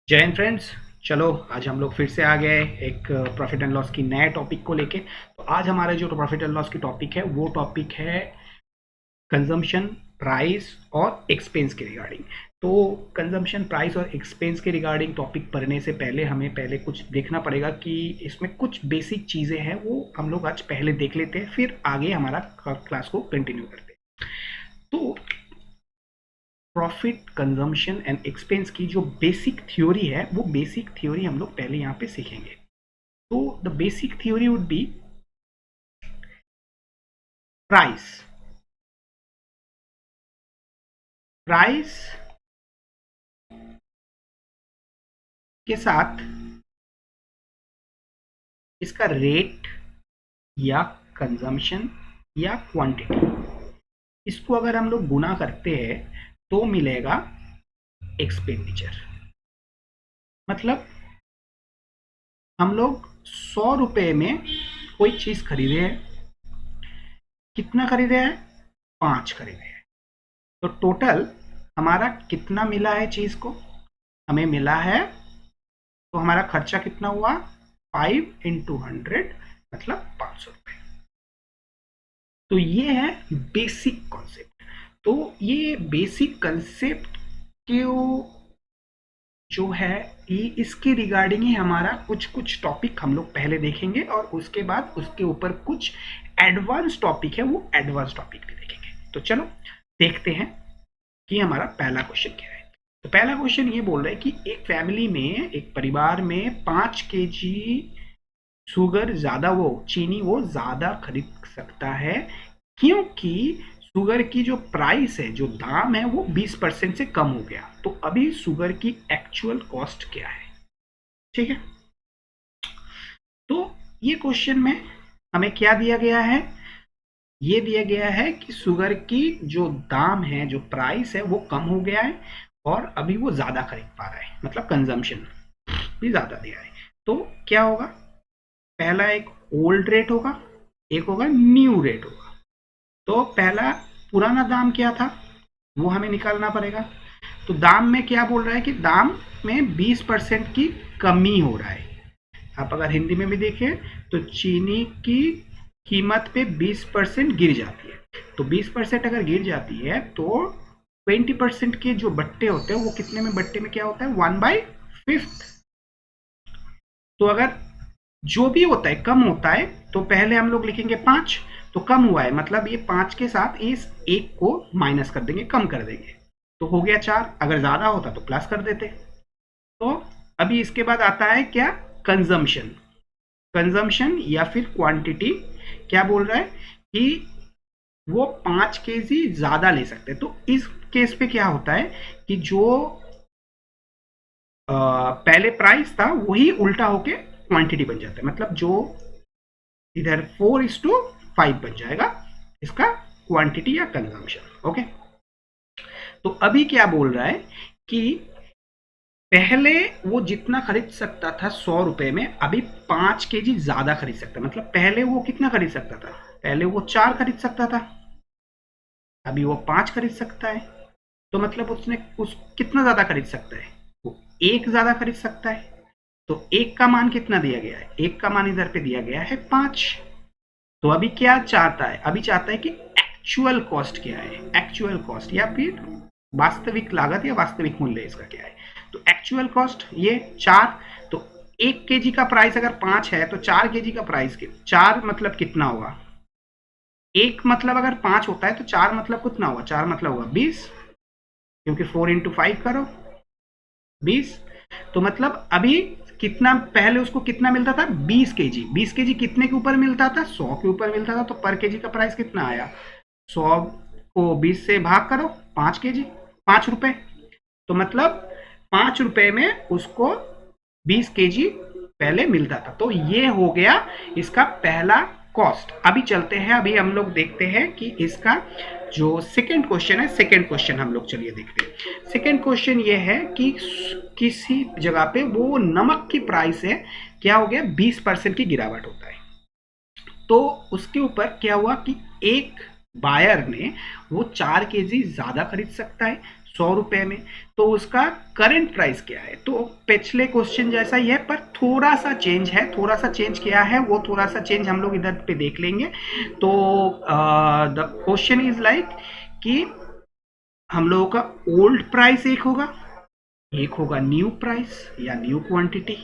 जय हिंद फ्रेंड्स। चलो आज हम लोग फिर से आ गए एक प्रॉफिट एंड लॉस की नए टॉपिक को लेके। तो आज हमारा जो प्रॉफिट एंड लॉस की टॉपिक है वो टॉपिक है कंजम्पशन, प्राइस और एक्सपेंस के रिगार्डिंग। तो कंजम्पशन, प्राइस और एक्सपेंस के रिगार्डिंग टॉपिक पढ़ने से पहले हमें पहले कुछ देखना पड़ेगा कि इसमें कुछ बेसिक चीज़ें हैं, वो हम लोग आज पहले देख लेते हैं, फिर आगे हमारा क्लास को कंटिन्यू करते हैं। तो प्रॉफिट, कंजम्पशन एंड एक्सपेंस की जो बेसिक थ्योरी है वो बेसिक थ्योरी हम लोग पहले यहाँ पे सीखेंगे। तो the basic theory would be price. Price के साथ इसका रेट या कंजम्पशन या क्वांटिटी, इसको अगर हम लोग गुना करते हैं तो मिलेगा एक्सपेंडिचर। मतलब हम लोग 100 रुपए में कोई चीज खरीदे हैं, कितना खरीदे हैं? 5 खरीदे हैं। तो टोटल हमारा कितना मिला है चीज को? हमें मिला है, तो हमारा खर्चा कितना हुआ? 5 × 100 मतलब 500 रुपए। तो ये है बेसिक कॉन्सेप्ट। तो ये बेसिक कॉन्सेप्ट क्यों जो है, ये इसके रिगार्डिंग ही हमारा कुछ कुछ टॉपिक हम लोग पहले देखेंगे और उसके बाद उसके ऊपर कुछ एडवांस टॉपिक है, वो एडवांस टॉपिक भी देखेंगे। तो चलो देखते हैं कि हमारा पहला क्वेश्चन क्या है। तो पहला क्वेश्चन ये बोल रहा है कि एक फैमिली में, एक परिवार में 5 kg शुगर ज्यादा, वो चीनी वो ज्यादा खरीद सकता है, क्योंकि शुगर की जो प्राइस है, जो दाम है, वो 20% से कम हो गया। तो अभी शुगर की एक्चुअल कॉस्ट क्या है? ठीक है। तो ये क्वेश्चन में हमें क्या दिया गया है? ये दिया गया है कि शुगर की जो दाम है, जो प्राइस है, वो कम हो गया है और अभी वो ज्यादा खरीद पा रहा है, मतलब कंजम्पशन भी ज्यादा दिया है। तो क्या होगा? पहला एक ओल्ड रेट होगा, एक होगा न्यू रेट होगा। तो पहला पुराना दाम क्या था वो हमें निकालना पड़ेगा। तो दाम में क्या बोल रहा है कि दाम में 20% की कमी हो रहा है। आप अगर हिंदी में भी देखें तो चीनी की कीमत पे 20% गिर जाती है। तो 20% अगर गिर जाती है तो 20% के जो बट्टे होते हैं वो कितने में, बट्टे में क्या होता है? 1/5। तो अगर जो भी होता है कम होता है तो पहले हम लोग लिखेंगे 5। तो कम हुआ है मतलब ये 5 के साथ इस एक को माइनस कर देंगे, कम कर देंगे, तो हो गया 4। अगर ज्यादा होता तो प्लस कर देते। तो अभी इसके बाद आता है क्या? कंजम्पशन। कंजम्पशन या फिर क्वांटिटी क्या बोल रहा है कि वो 5 kg ज्यादा ले सकते हैं। तो इस केस पे क्या होता है कि जो पहले प्राइस था वही उल्टा होके क्वांटिटी बन जाता है। मतलब जो इधर 4:5 बन जाएगा इसका क्वांटिटी या कंजम्पशन। ओके। तो अभी क्या बोल रहा है कि पहले वो जितना खरीद सकता था 100 रुपए में, अभी 5 kg ज्यादा खरीद सकता है। मतलब पहले वो कितना खरीद सकता था? पहले वो 4 खरीद सकता था, अभी वो 5 खरीद सकता है। तो मतलब उसने उस कितना ज्यादा खरीद सकता है? वो एक ज्यादा खरीद सकता है। तो एक का मान कितना दिया गया है? एक का मान इधर पे दिया गया है 5। तो अभी क्या चाहता है? अभी चाहता है कि एक्चुअल कॉस्ट क्या है, एक्चुअल कॉस्ट या फिर वास्तविक लागत या वास्तविक मूल्य इसका क्या है। तो एक्चुअल कॉस्ट ये 4। तो 1 kg का प्राइस अगर 5 है तो 4 kg का प्राइस 4 मतलब कितना होगा? एक मतलब अगर 5 होता है तो 4 मतलब कितना होगा? 4 मतलब होगा 20, क्योंकि 4 × 5 करो 20। तो मतलब अभी कितना, पहले उसको कितना मिलता था? 20 kg। 20 kg कितने के ऊपर मिलता था? 100 के ऊपर मिलता था। तो पर केजी का प्राइस कितना आया? 100 को 20 से भाग करो, 5 kg, 5 रुपए। तो मतलब 5 रुपए में उसको 20 kg पहले मिलता था। तो ये हो गया इसका पहला कॉस्ट। अभी चलते हैं, अभी हम लोग देखते हैं कि इसका जो सेकंड क्वेश्चन है, सेकंड क्वेश्चन हम लोग चलिए देखते हैं। सेकंड क्वेश्चन ये है कि किसी जगह पे वो नमक की प्राइस है, क्या हो गया? 20% की गिरावट होता है। तो उसके ऊपर क्या हुआ कि एक बायर ने वो 4 kg ज्यादा खरीद सकता है, 100 रुपए में, तो उसका करंट प्राइस क्या है? तो पिछले क्वेश्चन जैसा ही है, पर थोड़ा सा चेंज है। थोड़ा सा चेंज क्या है, वो थोड़ा सा चेंज हम लोग इधर पे देख लेंगे। तो द क्वेश्चन इज लाइक कि हम लोगों का ओल्ड प्राइस एक होगा न्यू प्राइस या न्यू क्वांटिटी।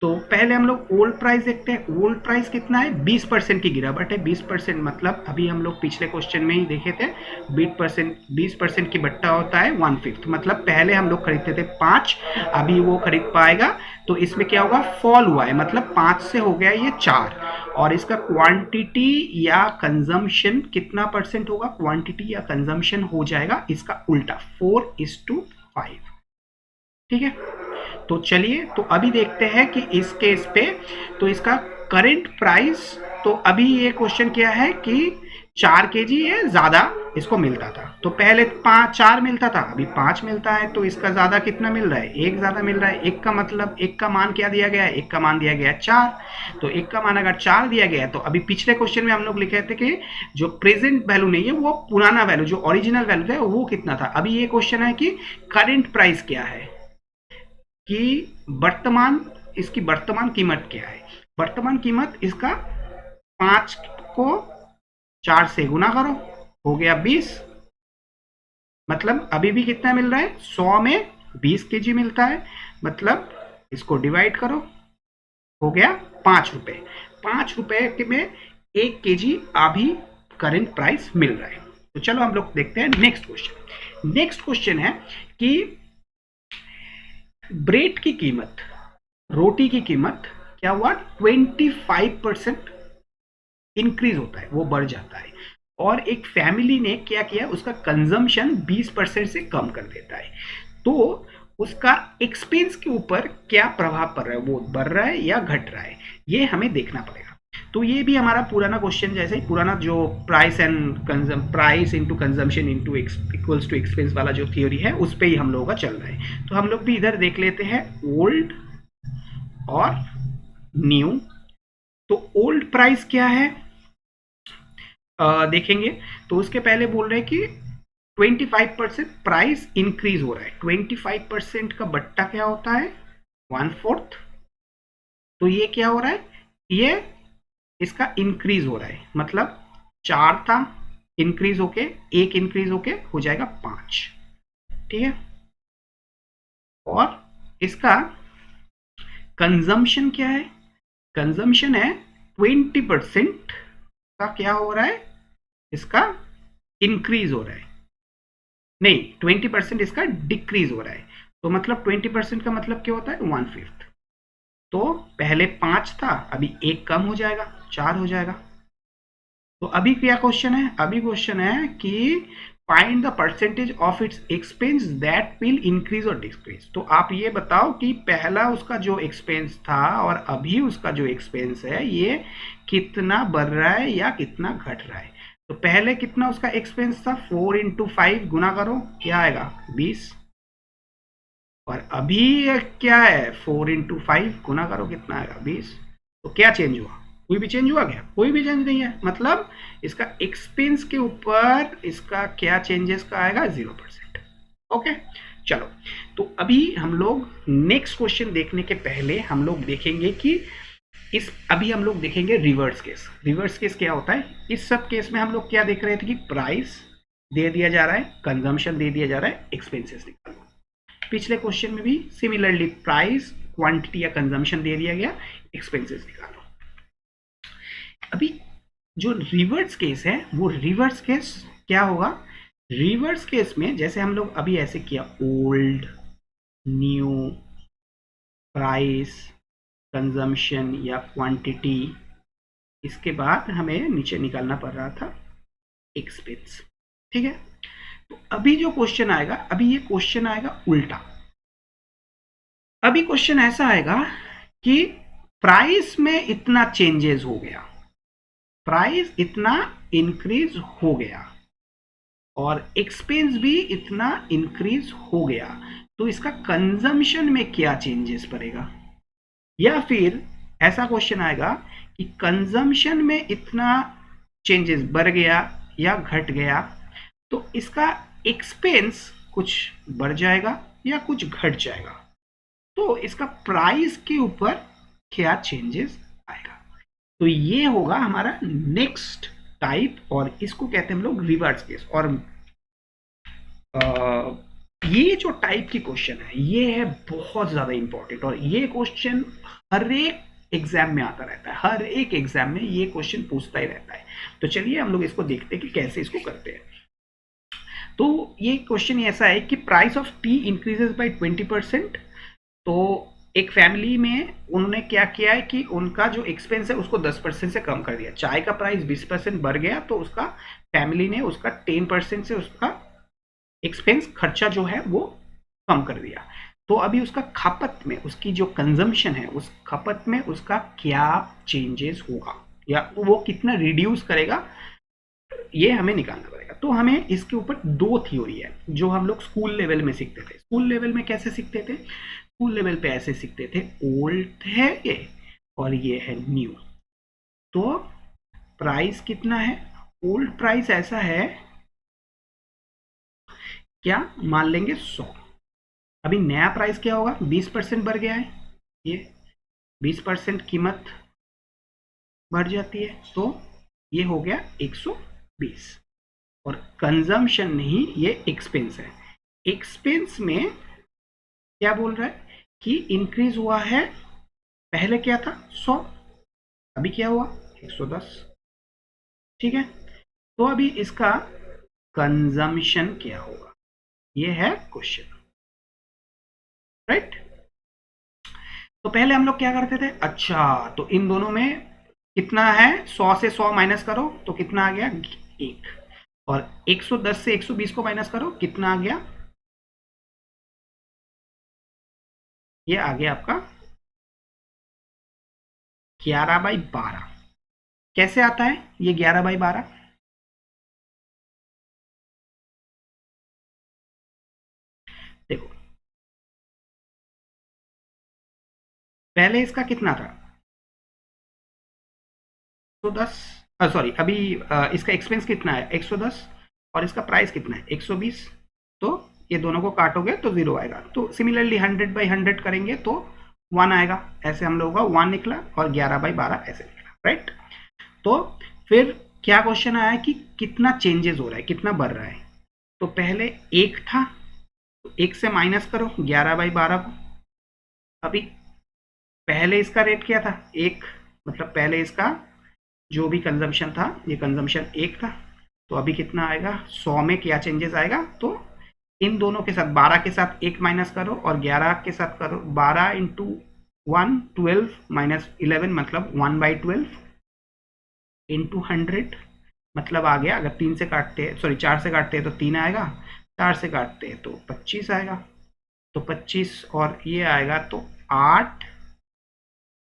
तो पहले हम लोग ओल्ड प्राइस देखते हैं। ओल्ड प्राइस कितना है? 20% की गिरावट है। 20% मतलब अभी हम लोग पिछले क्वेश्चन में ही देखे थे, 20% की बट्टा होता है 1/5, मतलब पहले हम लोग खरीदते थे 5, अभी वो खरीद पाएगा। तो इसमें क्या होगा? फॉल हुआ है, मतलब 5 से हो गया ये 4। और इसका क्वांटिटी या कंजम्पशन कितना परसेंट होगा? क्वांटिटी या कंजम्पशन हो जाएगा इसका उल्टा, 4:5। ठीक है, तो चलिए, तो अभी देखते हैं कि इस केस पे तो इसका करंट प्राइस, तो अभी ये क्वेश्चन क्या है कि 4 kg ये ज्यादा इसको मिलता था। तो पहले 4 मिलता था, अभी 5 मिलता है, तो इसका ज्यादा कितना मिल रहा है? 1 ज्यादा मिल रहा है। एक का मतलब, एक का मान क्या दिया गया है? एक का मान दिया गया है 4। तो एक का मान अगर 4 दिया गया है, तो अभी पिछले क्वेश्चन में हम लोग लिखे थे कि जो प्रेजेंट वैल्यू नहीं है, वो पुराना वैल्यू, जो ओरिजिनल वैल्यू है वो कितना था। अभी ये क्वेश्चन है कि करंट प्राइस क्या है, कि वर्तमान, इसकी वर्तमान कीमत क्या है। वर्तमान कीमत इसका 5 को 4 से गुना करो, हो गया 20। मतलब अभी भी कितना मिल रहा है? 100 में 20 kg मिलता है, मतलब इसको डिवाइड करो, हो गया 5 रुपए। 5 रुपए में 1 kg अभी करंट प्राइस मिल रहा है। तो चलो हम लोग देखते हैं नेक्स्ट क्वेश्चन। नेक्स्ट क्वेश्चन है कि ब्रेड की कीमत, रोटी की कीमत क्या हुआ? 25% इंक्रीज होता है, वो बढ़ जाता है। और एक फैमिली ने क्या किया? उसका कंजम्पशन 20% से कम कर देता है। तो उसका एक्सपेंस के ऊपर क्या प्रभाव पड़ रहा है? वो बढ़ रहा है या घट रहा है? ये हमें देखना पड़ेगा। तो ये भी हमारा पुराना क्वेश्चन जैसे ही, पुराना जो price into consumption into equals to expense वाला जो थियोरी है, उस पर ही हम लोगों का चल रहा है। तो हम लोग भी इधर देख लेते हैं ओल्ड और न्यू। तो ओल्ड प्राइस क्या है देखेंगे। तो उसके पहले बोल रहे हैं कि 25% प्राइस इंक्रीज हो रहा है। 25% का बट्टा क्या होता है? 1/4। तो ये क्या हो रहा है? ये इसका इंक्रीज हो रहा है, मतलब 4 था, इंक्रीज होके, एक इंक्रीज होके हो जाएगा 5। ठीक है, और इसका कंजम्पशन क्या है? कंजम्पशन है 20% का क्या हो रहा है? इसका इंक्रीज हो रहा है, नहीं 20% इसका डिक्रीज हो रहा है। तो मतलब 20% का मतलब क्या होता है? 1/5। तो पहले 5 था, अभी एक कम हो जाएगा, 4 हो जाएगा। तो अभी क्या क्वेश्चन है? अभी क्वेश्चन है कि find the percentage of its expense that will increase और डिक्रीज। तो आप ये बताओ कि पहला उसका जो एक्सपेंस था और अभी उसका जो एक्सपेंस है, ये कितना बढ़ रहा है या कितना घट रहा है। तो पहले कितना उसका एक्सपेंस था? 4 × 5 गुना करो, क्या आएगा? 20। और अभी क्या है? 4 × 5 गुना करो, कितना आएगा? 20। तो क्या चेंज हुआ? कोई भी चेंज हुआ क्या? कोई भी चेंज नहीं है। मतलब इसका एक्सपेंस के ऊपर इसका क्या चेंजेस का आएगा? 0%। ओके, चलो। तो अभी हम लोग नेक्स्ट क्वेश्चन देखने के पहले हम लोग देखेंगे कि अभी हम लोग देखेंगे रिवर्स केस। रिवर्स केस क्या होता है? इस सब केस में हम लोग क्या देख रहे थे कि प्राइस दे दिया जा रहा है, कंजम्पशन दे दिया जा रहा है, एक्सपेंसेस निकालो। पिछले क्वेश्चन में भी सिमिलरली प्राइस, क्वांटिटी या कंजम्पशन दे दिया गया, एक्सपेंसेस निकालो। अभी जो रिवर्स केस है, वो रिवर्स केस क्या होगा? रिवर्स केस में जैसे हम लोग अभी ऐसे किया, ओल्ड, न्यू, प्राइस, कंजम्पशन या क्वांटिटी, इसके बाद हमें नीचे निकालना पड़ रहा था एक्सपेंस। ठीक है, तो अभी जो क्वेश्चन आएगा, अभी ये क्वेश्चन आएगा उल्टा। अभी क्वेश्चन ऐसा आएगा कि प्राइस में इतना चेंजेस हो गया, प्राइस इतना इंक्रीज हो गया और एक्सपेंस भी इतना इंक्रीज हो गया, तो इसका कंजम्पशन में क्या चेंजेस पड़ेगा? या फिर ऐसा क्वेश्चन आएगा कि कंजम्पशन में इतना चेंजेस बढ़ गया या घट गया, तो इसका एक्सपेंस कुछ बढ़ जाएगा या कुछ घट जाएगा। तो इसका प्राइस के ऊपर क्या चेंजेस आएगा। तो ये होगा हमारा नेक्स्ट टाइप, और इसको कहते हैं हम लोग रिवर्स केस। और ये जो टाइप की क्वेश्चन है ये है बहुत ज्यादा इंपॉर्टेंट, और ये क्वेश्चन हर एक एग्जाम में आता रहता है, हर एक एग्जाम में ये क्वेश्चन पूछता ही रहता है। तो चलिए हम लोग इसको देखते हैं कि कैसे इसको करते हैं। तो ये क्वेश्चन ऐसा है कि price of T increases by 20%। तो एक फैमिली में उन्होंने क्या किया है कि उनका जो एक्सपेंस है उसको 10% से कम कर दिया। चाय का प्राइस 20% बढ़ गया तो उसका फैमिली ने उसका 10% से उसका एक्सपेंस खर्चा जो है वो कम कर दिया। तो अभी उसका खपत में, उसकी जो कंजम्पशन है उस खपत में उसका क्या चेंजेस होगा या वो कितना रिड्यूस करेगा, ये हमें निकालना पड़ेगा। तो हमें इसके ऊपर दो थ्योरी है जो हम लोग स्कूल लेवल में सीखते थे। स्कूल लेवल में कैसे सीखते थे, स्कूल लेवल पे ऐसे सीखते थे, ओल्ड है ये और ये है न्यू। तो प्राइस कितना है, ओल्ड प्राइस ऐसा है, क्या मान लेंगे 100। अभी नया प्राइस क्या होगा, 20% बढ़ गया है, ये 20% कीमत बढ़ जाती है तो ये हो गया 120। और कंजम्पशन नहीं, ये एक्सपेंस है। एक्सपेंस में क्या बोल रहा है कि इंक्रीज हुआ है, पहले क्या था 100, अभी क्या हुआ 110। ठीक है, तो अभी इसका कंजम्पशन क्या होगा, ये है क्वेश्चन, राइट। तो पहले हम लोग क्या करते थे, अच्छा तो इन दोनों में कितना है, 100 से 100 माइनस करो तो कितना आ गया 1, और 110 से 120 को माइनस करो कितना आ गया, ये आ गया आपका 11/12। कैसे आता है ये 11/12, देखो पहले इसका कितना था 110, सॉरी अभी इसका एक्सपेंस कितना है 110 और इसका प्राइस कितना है 120। तो ये दोनों को काटोगे तो 0 आएगा। तो सिमिलरली 100/100 करेंगे तो 1 आएगा, ऐसे हम लोगों का 1 निकला और 11/12 ऐसे निकला, राइट। तो फिर क्या क्वेश्चन आया कि कितना चेंजेस हो रहा है, कितना बढ़ रहा है। तो पहले 1 था, तो 1 से माइनस करो 11/12 को। अभी पहले इसका रेट क्या था 1, मतलब पहले इसका जो भी कंजम्पशन था ये कंजम्पशन 1 था। तो अभी कितना आएगा, 100 में क्या चेंजेस आएगा, तो इन दोनों के साथ 12 के साथ 1 माइनस करो और 11 के साथ करो, 12 इंटू 1 12 माइनस 11 मतलब 1/12 इंटू 100, मतलब आ गया, अगर 3 से काटते हैं सॉरी 4 से काटते हैं तो 3 आएगा, 4 से काटते हैं तो 25 आएगा। तो 25 और ये आएगा तो 8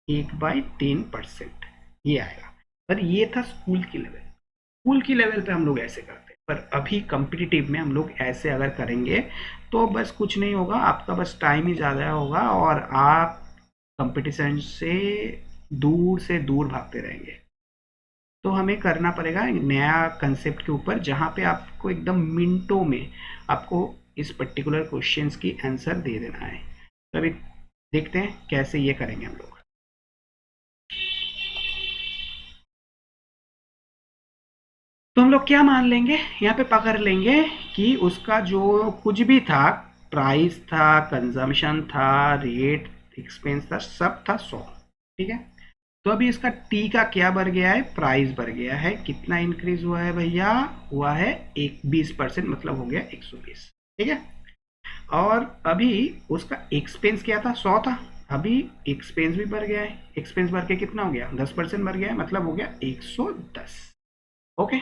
1/10% ये आएगा। पर ये था स्कूल की लेवल, स्कूल की लेवल पे हम लोग ऐसे करते हैं। पर अभी कम्पिटिटिव में हम लोग ऐसे अगर करेंगे तो बस कुछ नहीं होगा, आपका बस टाइम ही ज़्यादा होगा और आप कंपटीशन से दूर भागते रहेंगे। तो हमें करना पड़ेगा नया कंसेप्ट के ऊपर जहाँ पे आपको एकदम मिनटों में आपको इस पर्टिकुलर क्वेश्चंस की आंसर दे देना है। तो अभी देखते हैं कैसे ये करेंगे हम लोग। तो हम लोग क्या मान लेंगे, यहाँ पे पकड़ लेंगे कि उसका जो कुछ भी था, प्राइस था, कंजम्पशन था, रेट, एक्सपेंस था, सब था 100। ठीक है, तो अभी इसका टी का क्या बढ़ गया है, प्राइस बढ़ गया है, कितना इंक्रीज हुआ है भैया, हुआ है 20%, मतलब हो गया 120। ठीक है, और अभी उसका एक्सपेंस क्या था 100 था, अभी एक्सपेंस भी बढ़ गया है, एक्सपेंस बढ़ के कितना हो गया 10% बढ़ गया है, मतलब हो गया 110। ओके,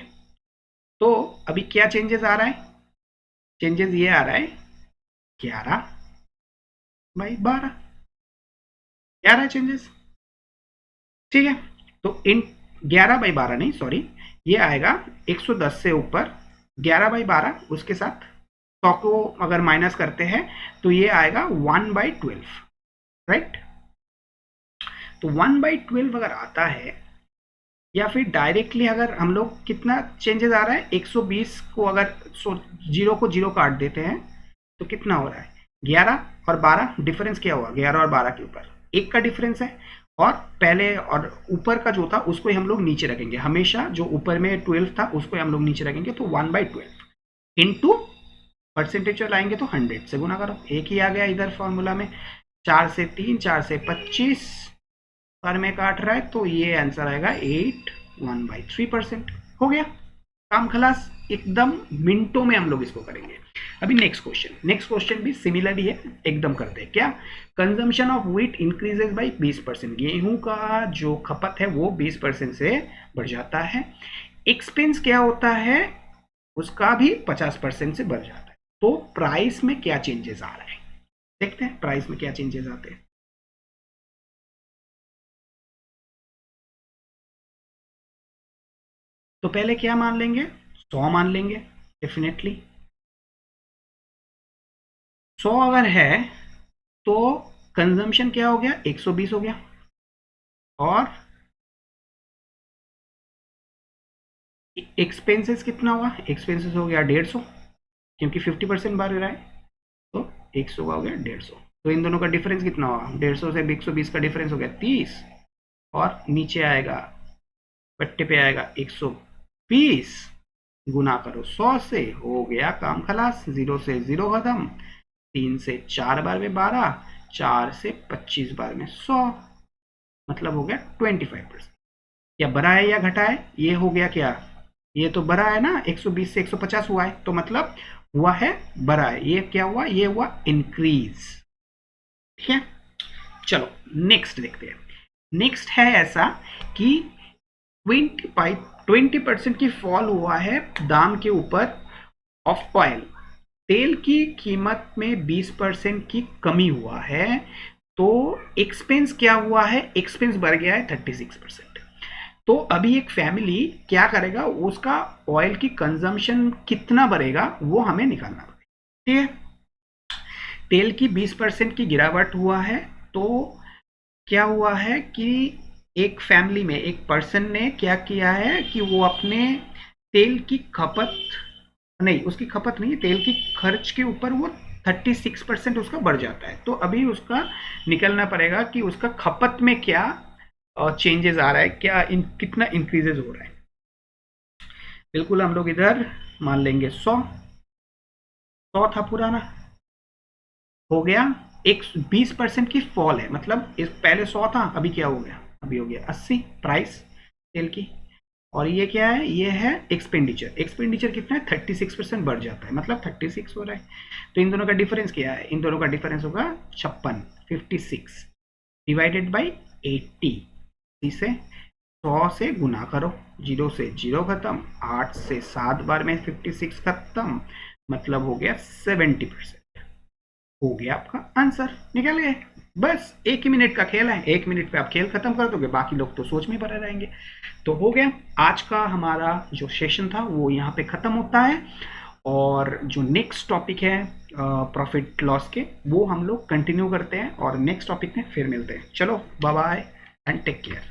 तो अभी क्या चेंजेस आ रहा है, चेंजेस ये आ रहा है 11/12, 11 चेंजेस। ठीक है, तो इन 11/12 नहीं सॉरी, ये आएगा 110 से ऊपर 11/12, उसके साथ 100 को अगर माइनस करते हैं तो ये आएगा 1/12, राइट। तो 1/12 अगर आता है, या फिर डायरेक्टली अगर हम लोग कितना चेंजेस आ रहा है 120 को अगर जीरो को जीरो काट देते हैं तो कितना हो रहा है 11 और 12, डिफरेंस क्या हुआ 11 और 12 के ऊपर एक का डिफरेंस है, और पहले और ऊपर का जो था उसको ही हम लोग नीचे रखेंगे, हमेशा जो ऊपर में 12 था उसको ही हम लोग नीचे रखेंगे, तो 1/12 इंटू परसेंटेज लाएंगे तो 100 से गुना करो, एक ही आ गया इधर फॉर्मूला में, 4 से 3 4 से 25 पर में काट रहा है, तो ये आंसर आएगा 8 1/3%। हो गया काम खलास, एकदम मिनटों में हम लोग इसको करेंगे। अभी नेक्स्ट क्वेश्चन भी सिमिलर ही है, एकदम करते हैं। क्या consumption of wheat increases by 20%, गेहूं का जो खपत है वो 20% से बढ़ जाता है, एक्सपेंस क्या होता है उसका भी 50% से बढ़ जाता है, तो प्राइस में क्या चेंजेस आ रहे हैं, देखते हैं प्राइस में क्या चेंजेस आते हैं। तो पहले क्या मान लेंगे 100 मान लेंगे, डेफिनेटली 100 अगर है तो कंजम्पशन क्या हो गया 120 हो गया, और एक्सपेंसेस कितना हुआ, एक्सपेंसेस हो गया 150, क्योंकि 50% बढ़ रहा है, तो 100 का हो गया 150, तो इन दोनों का डिफरेंस कितना हुआ 150 से 120 का डिफरेंस हो गया 30, और नीचे आएगा पट्टे पे आएगा 120, गुना करो 100 से, हो गया काम खलास, 0 से 0 खत्म, 3 से 4 बार में 12, 4 से 25 बार में 100, मतलब हो गया 25%। क्या बढ़ा है या घटा है, ये हो गया क्या, ये तो बढ़ा है ना, 120 से 150 हुआ है, तो मतलब हुआ है बढ़ा है, ये क्या हुआ ये हुआ इंक्रीज। ठीक है, चलो नेक्स्ट देखते हैं। नेक्स्ट है ऐसा कि 20% की फॉल हुआ है दाम के ऊपर ऑफ ऑयल, तेल की कीमत में 20% की कमी हुआ है, तो एक्सपेंस क्या हुआ है, एक्सपेंस बढ़ गया है 36%। तो अभी एक फैमिली क्या करेगा, उसका ऑयल की कंजम्पशन कितना बढ़ेगा वो हमें निकालना पड़ेगा। ठीक है, तेल की 20% की गिरावट हुआ है, तो क्या हुआ है कि एक फैमिली में एक पर्सन ने क्या किया है कि वो अपने तेल की खपत नहीं, उसकी खपत नहीं, तेल की खर्च के ऊपर वो 36% उसका बढ़ जाता है, तो अभी उसका निकलना पड़ेगा कि उसका खपत में क्या चेंजेस आ रहा है, क्या कितना इंक्रीजेज हो रहा है। बिल्कुल हम लोग इधर मान लेंगे 100 था पुराना, हो गया एक 20% की फॉल है, मतलब इस पहले 100 था, अभी क्या हो गया, अभी हो गया 80 प्राइस तेल की, और ये क्या है, ये है एक्सपेंडिचर, एक्सपेंडिचर कितना है 36% बढ़ जाता है, मतलब 36 हो रहा है, तो इन दोनों का डिफरेंस क्या है, इन दोनों का डिफरेंस होगा 56, 56 डिवाइडेड बाई 80, इसे 100 से गुना करो, 0 से 0 खत्म, 8 से 7 बार में 56 खत्म, मतलब हो गया 70%, हो गया आपका आंसर, निकल गए। बस एक ही मिनट का खेल है, 1 मिनट पे आप खेल खत्म कर दोगे, बाकी लोग तो सोच में पड़े रहेंगे। तो हो गया, आज का हमारा जो सेशन था वो यहाँ पे खत्म होता है, और जो नेक्स्ट टॉपिक है प्रॉफिट लॉस के, वो हम लोग कंटिन्यू करते हैं, और नेक्स्ट टॉपिक में फिर मिलते हैं। चलो bye bye and take care.